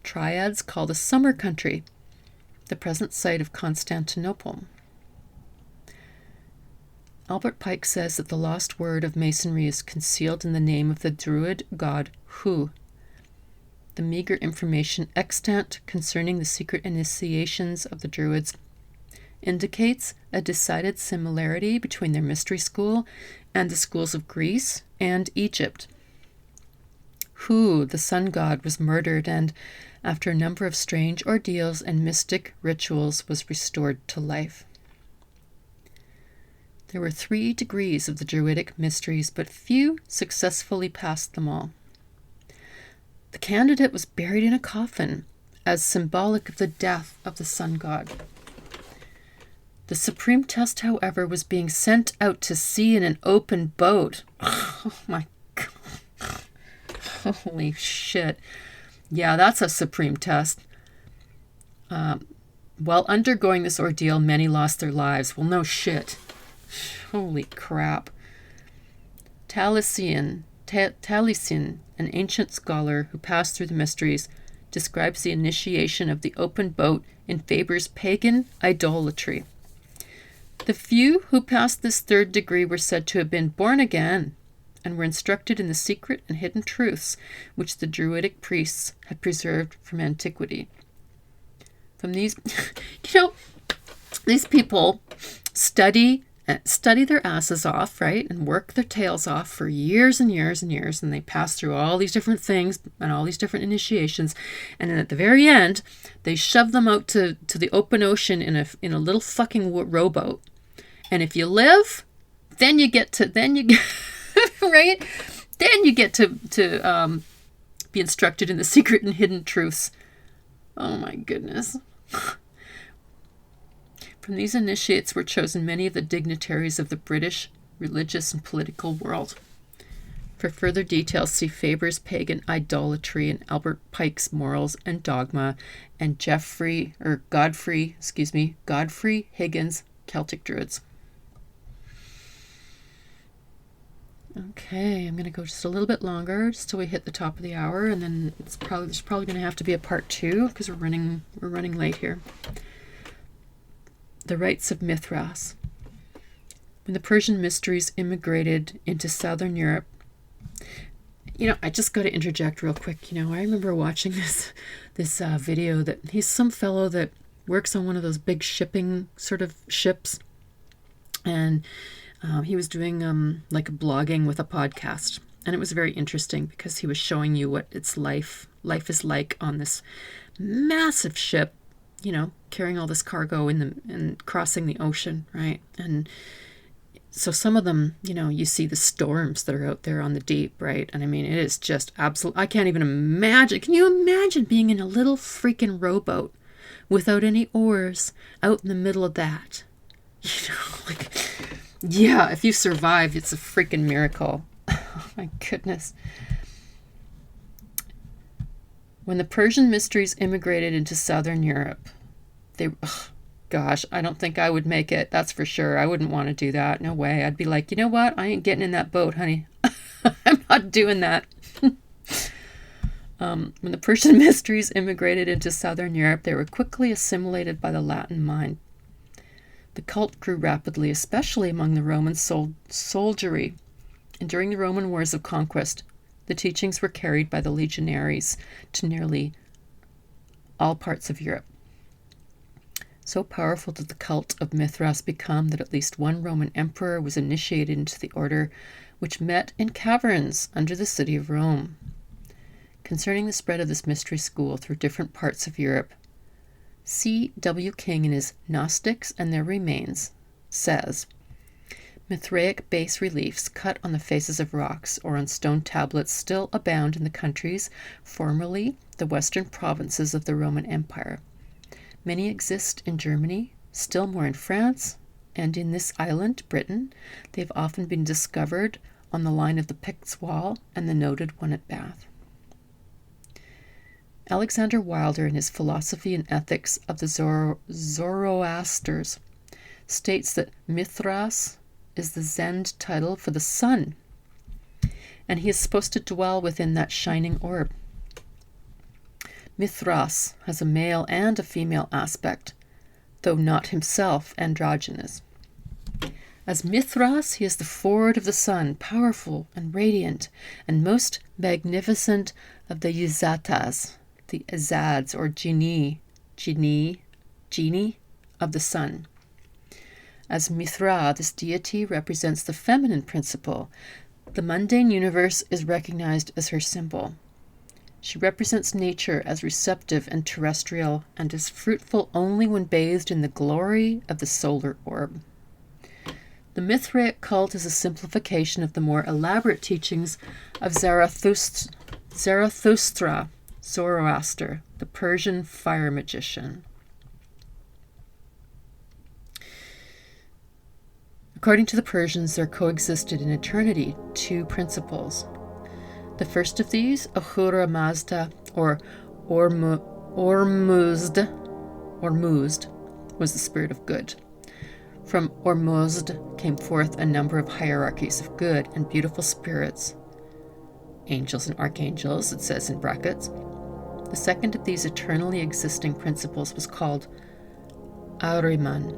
triads called a summer country, the present site of Constantinople. Albert Pike says that the lost word of Masonry is concealed in the name of the Druid god Hu. The meager information extant concerning the secret initiations of the Druids indicates a decided similarity between their mystery school and the schools of Greece and Egypt. Hu, the sun god, was murdered and, after a number of strange ordeals and mystic rituals, was restored to life. There were 3 degrees of the Druidic mysteries, but few successfully passed them all. The candidate was buried in a coffin as symbolic of the death of the sun god. The supreme test, however, was being sent out to sea in an open boat. Oh my God. Holy shit. Yeah, that's a supreme test. While undergoing this ordeal, many lost their lives. Well, no shit. Holy crap. Taliesin, an ancient scholar who passed through the mysteries, describes the initiation of the open boat in Faber's pagan idolatry. The few who passed this third degree were said to have been born again and were instructed in the secret and hidden truths which the Druidic priests had preserved from antiquity. From these, these people study their asses off, right, and work their tails off for years and years and years, and they pass through all these different things and all these different initiations, and then at the very end, they shove them out to the open ocean in a little fucking rowboat. And if you live, then you get right, then you get to be instructed in the secret and hidden truths. Oh my goodness. From these initiates were chosen many of the dignitaries of the British religious and political world. For further details, see Faber's Pagan Idolatry and Albert Pike's Morals and Dogma, and Godfrey Higgins' Celtic Druids. Okay, I'm going to go just a little bit longer, just till we hit the top of the hour, and then there's probably going to have to be a part 2 because we're running late here. The Rites of Mithras. When the Persian mysteries immigrated into southern Europe, I just got to interject real quick. I remember watching this video that he's some fellow that works on one of those big shipping sort of ships, and he was doing like blogging with a podcast, and it was very interesting because he was showing you what its life is like on this massive ship, carrying all this cargo and crossing the ocean, right? And so some of them, you see the storms that are out there on the deep, right? And I mean, it is just absolute. I can't even imagine. Can you imagine being in a little freaking rowboat without any oars out in the middle of that? Yeah, if you survived, it's a freaking miracle. Oh my goodness. When the Persian mysteries immigrated into southern Europe, I don't think I would make it. That's for sure. I wouldn't want to do that. No way. I'd be like, you know what? I ain't getting in that boat, honey. I'm not doing that. When the Persian mysteries immigrated into southern Europe, they were quickly assimilated by the Latin mind. The cult grew rapidly, especially among the Roman soldiery, and during the Roman wars of conquest, the teachings were carried by the legionaries to nearly all parts of Europe. So powerful did the cult of Mithras become that at least one Roman emperor was initiated into the order, which met in caverns under the city of Rome. Concerning the spread of this mystery school through different parts of Europe, C. W. King in his Gnostics and Their Remains says, Mithraic bas-reliefs cut on the faces of rocks or on stone tablets still abound in the countries formerly the western provinces of the Roman Empire. Many exist in Germany, still more in France, and in this island, Britain. They have often been discovered on the line of the Picts' Wall and the noted one at Bath. Alexander Wilder, in his Philosophy and Ethics of the Zoroasters, states that Mithras is the Zend title for the sun, and he is supposed to dwell within that shining orb. Mithras has a male and a female aspect, though not himself androgynous. As Mithras, he is the forward of the sun, powerful and radiant, and most magnificent of the Yizatas, the Azads or genie of the sun. As Mithra, this deity represents the feminine principle. The mundane universe is recognized as her symbol. She represents nature as receptive and terrestrial, and is fruitful only when bathed in the glory of the solar orb. The Mithraic cult is a simplification of the more elaborate teachings of Zarathustra. Zarathustra, Zoroaster, the Persian fire magician. According to the Persians, there coexisted in eternity two principles. The first of these, Ahura Mazda, or Ormuzd, was the spirit of good. From Ormuzd came forth a number of hierarchies of good and beautiful spirits, angels and archangels, it says in brackets. The second of these eternally existing principles was called Ahriman.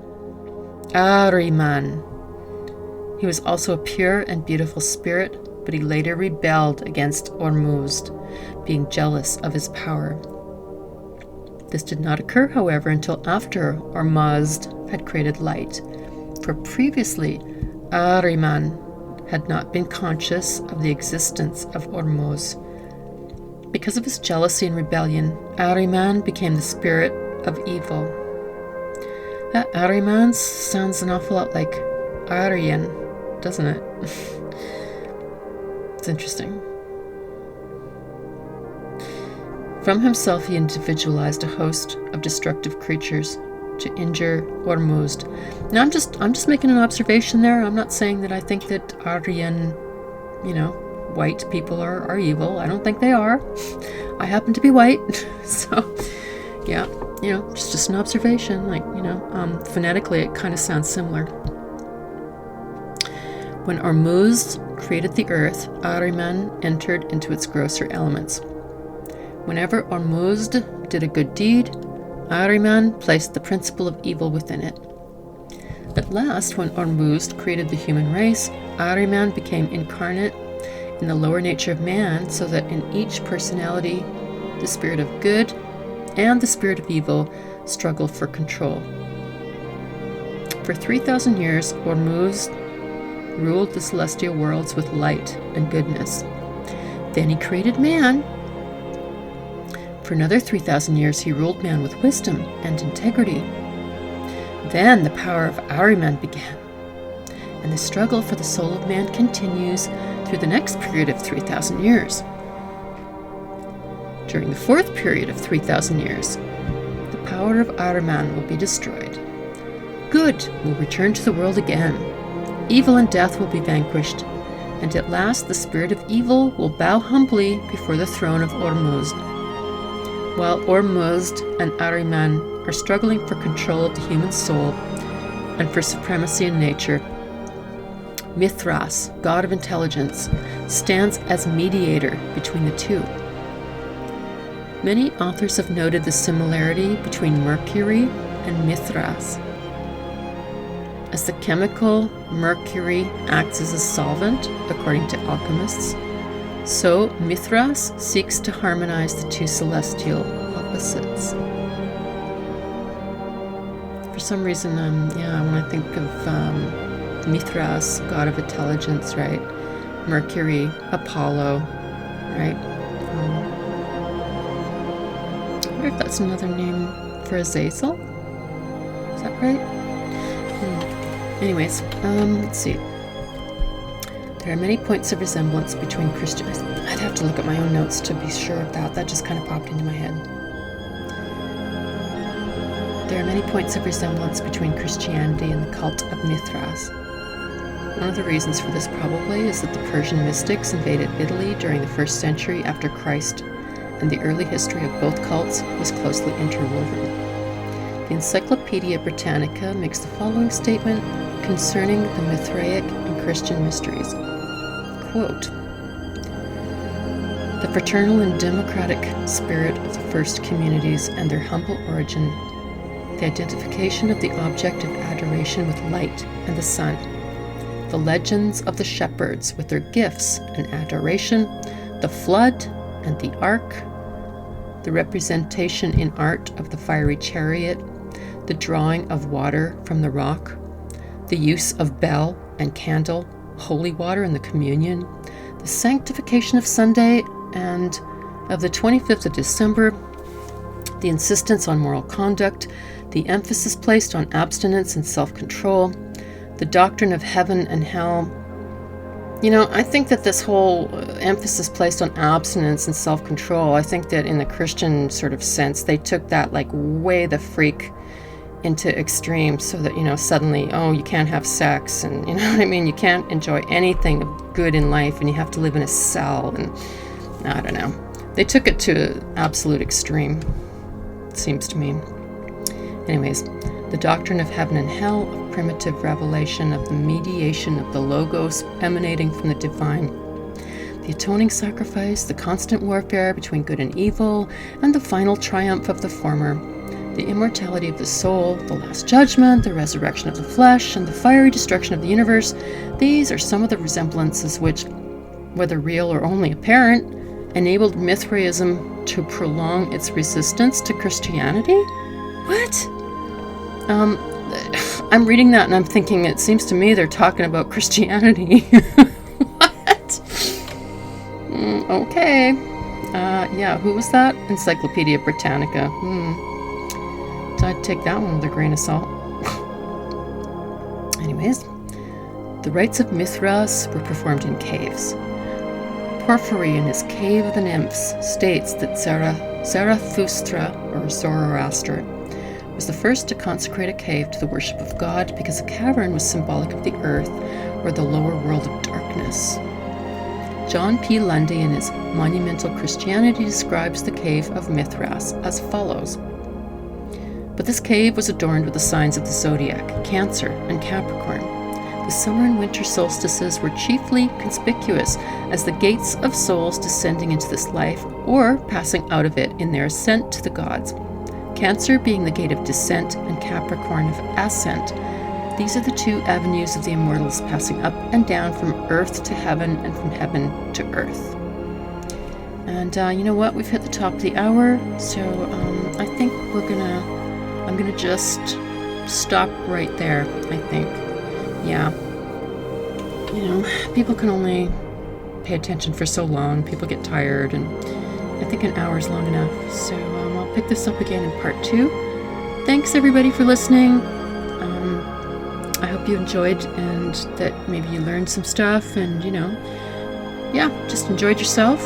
He was also a pure and beautiful spirit, but he later rebelled against Ormuzd, being jealous of his power. This did not occur, however, until after Ormuzd had created light, for previously Ahriman had not been conscious of the existence of Ormuzd. Because of his jealousy and rebellion, Ahriman became the spirit of evil. That Ahriman sounds an awful lot like Aryan, doesn't it? It's interesting. From himself, he individualized a host of destructive creatures to injure Ormuzd. Now, I'm just making an observation there. I'm not saying that I think that Aryan, white people are evil. I don't think they are. I happen to be white, so yeah, just an observation. Phonetically, it kind of sounds similar. When Ormuzd created the earth, Ahriman entered into its grosser elements. Whenever Ormuzd did a good deed, Ahriman placed the principle of evil within it. At last, when Ormuzd created the human race, Ahriman became incarnate in the lower nature of man, so that in each personality, the spirit of good and the spirit of evil struggle for control. For 3,000 years, Ormuzd ruled the celestial worlds with light and goodness. Then he created man. For another 3,000 years, he ruled man with wisdom and integrity. Then the power of Ahriman began, and the struggle for the soul of man continues through the next period of 3,000 years. During the fourth period of 3,000 years, the power of Ahriman will be destroyed. Good will return to the world again. Evil and death will be vanquished, and at last the spirit of evil will bow humbly before the throne of Ormuzd. While Ormuzd and Ahriman are struggling for control of the human soul and for supremacy in nature, Mithras, god of intelligence, stands as mediator between the two. Many authors have noted the similarity between Mercury and Mithras. As the chemical mercury acts as a solvent, according to alchemists, so Mithras seeks to harmonize the two celestial opposites. For some reason, when I think of Mithras, god of intelligence, right? Mercury, Apollo, right? I wonder if that's another name for Azazel? Is that right? Anyways, let's see. There are many points of resemblance between Christians. I'd have to look at my own notes to be sure of that. That just kind of popped into my head. There are many points of resemblance between Christianity and the cult of Mithras. One of the reasons for this probably is that the Persian mystics invaded Italy during the 1st century after Christ, and the early history of both cults was closely interwoven. The Encyclopedia Britannica makes the following statement concerning the Mithraic and Christian mysteries. Quote, "The fraternal and democratic spirit of the first communities and their humble origin, the identification of the object of adoration with light and the sun, the legends of the shepherds with their gifts and adoration, the flood and the ark, the representation in art of the fiery chariot, the drawing of water from the rock, the use of bell and candle, holy water in the communion, the sanctification of Sunday and of the 25th of December, the insistence on moral conduct, the emphasis placed on abstinence and self-control, the doctrine of heaven and hell, I think that this whole emphasis placed on abstinence and self-control, I think that in the Christian sort of sense, they took that like way the freak into extremes, so that, suddenly, oh, you can't have sex, and you know what I mean? You can't enjoy anything of good in life, and you have to live in a cell, and I don't know. They took it to absolute extreme, it seems to me. Anyways, the doctrine of heaven and hell, of primitive revelation of the mediation of the Logos emanating from the divine, the atoning sacrifice, the constant warfare between good and evil, and the final triumph of the former, the immortality of the soul, the last judgment, the resurrection of the flesh, and the fiery destruction of the universe. These are some of the resemblances which, whether real or only apparent, enabled Mithraism to prolong its resistance to Christianity? What? I'm reading that and I'm thinking, it seems to me they're talking about Christianity. What? Okay. Yeah, who was that? Encyclopedia Britannica. So I'd take that one with a grain of salt. Anyways, the rites of Mithras were performed in caves. Porphyry, in his Cave of the Nymphs, states that Zarathustra, or Zoroaster, was the first to consecrate a cave to the worship of God because a cavern was symbolic of the earth, or the lower world of darkness. John P. Lundy, in his Monumental Christianity, describes the cave of Mithras as follows. But this cave was adorned with the signs of the zodiac, Cancer and Capricorn. The summer and winter solstices were chiefly conspicuous as the gates of souls descending into this life or passing out of it in their ascent to the gods. Cancer being the gate of descent and Capricorn of ascent. These are the two avenues of the immortals passing up and down from earth to heaven and from heaven to earth. And you know what? We've hit the top of the hour, so I think I'm gonna just stop right there, I think. Yeah. People can only pay attention for so long. People get tired, and I think an hour is long enough. So I'll pick this up again in part 2. Thanks, everybody, for listening. I hope you enjoyed, and that maybe you learned some stuff, and, just enjoyed yourself.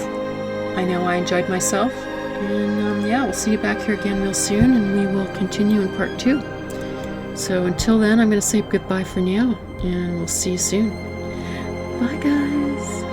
I know I enjoyed myself. And, we'll see you back here again real soon, and we will continue in part 2. So until then, I'm going to say goodbye for now, and we'll see you soon. Bye, guys.